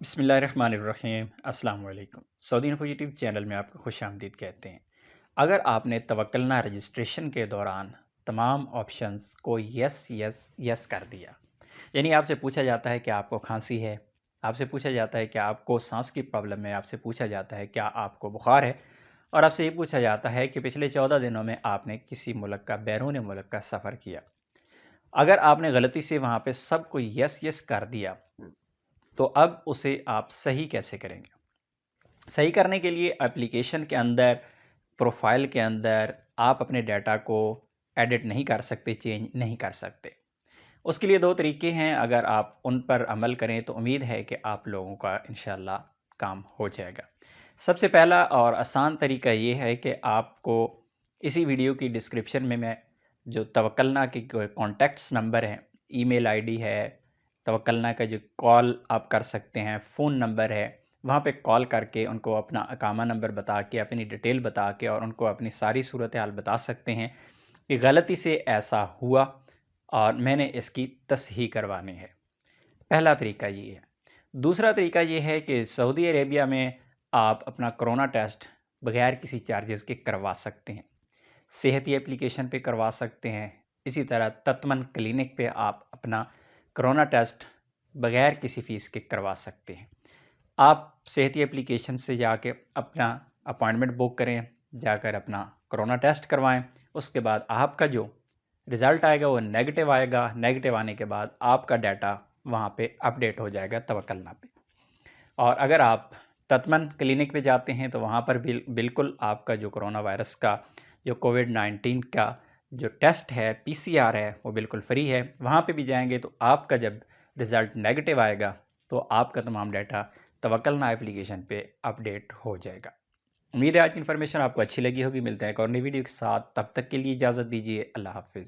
बिस्मिल्लाहिर्रहमानिर्रहीम अस्सलाम वालेकुम। सऊदी इन्फो यूट्यूब चैनल में आपको खुश आमदीद कहते हैं। अगर आपने तवक्लना रजिस्ट्रेशन के दौरान तमाम ऑप्शंस को यस यस यस कर दिया, यानी आपसे पूछा जाता है कि आपको खांसी है, आपसे पूछा जाता है कि आपको सांस की प्रॉब्लम है, आपसे पूछा जाता है क्या आपको बुखार है, और आपसे ये पूछा जाता है कि पिछले 14 दिनों में आपने किसी मुल्क का बैरून मुल्क का सफ़र किया। अगर आपने गलती से वहाँ पे सबको यस यस कर दिया तो अब उसे आप सही कैसे करेंगे? सही करने के लिए एप्लीकेशन के अंदर, प्रोफाइल के अंदर आप अपने डाटा को एडिट नहीं कर सकते, चेंज नहीं कर सकते। उसके लिए 2 तरीके हैं, अगर आप उन पर अमल करें तो उम्मीद है कि आप लोगों का इंशाल्लाह काम हो जाएगा। सबसे पहला और आसान तरीका ये है कि आपको इसी वीडियो की डिस्क्रिप्शन में मैं जो तवक्लना के कॉन्टैक्ट्स नंबर हैं, ईमेल आईडी है, तवक्लना का जो कॉल आप कर सकते हैं, फ़ोन नंबर है, वहाँ पे कॉल करके उनको अपना अकामा नंबर बता के, अपनी डिटेल बता के और उनको अपनी सारी सूरत हाल बता सकते हैं कि गलती से ऐसा हुआ और मैंने इसकी तसहीह करवानी है। पहला तरीका ये है। दूसरा तरीका ये है कि सऊदी अरेबिया में आप अपना कोरोना टेस्ट बग़ैर किसी चार्जेस के करवा सकते हैं। सेहती एप्लीकेशन पे करवा सकते हैं। इसी तरह तत्मन क्लिनिक पे आप अपना कोरोना टेस्ट बग़ैर किसी फ़ीस के करवा सकते हैं। आप सेहती एप्लीकेशन से जाके अपना अपॉइंटमेंट बुक करें, जाकर अपना कोरोना टेस्ट करवाएं। उसके बाद आपका जो रिज़ल्ट आएगा वो नेगेटिव आएगा। नेगेटिव आने के बाद आपका डाटा वहाँ पे अपडेट हो जाएगा तवक्लना पे। और अगर आप तत्मन क्लिनिक पे जाते हैं तो वहाँ पर बिल्कुल आपका जो कोरोना वायरस का, जो कोविड-19 का जो टेस्ट है, पीसीआर है, वो बिल्कुल फ्री है। वहाँ पे भी जाएंगे तो आपका जब रिज़ल्ट नेगेटिव आएगा तो आपका तमाम डाटा तवक्लना एप्लीकेशन पे अपडेट हो जाएगा। उम्मीद है आज की इन्फॉर्मेशन आपको अच्छी लगी होगी। मिलते हैं एक और नई वीडियो के साथ, तब तक के लिए इजाज़त दीजिए। अल्लाह हाफ़िज़।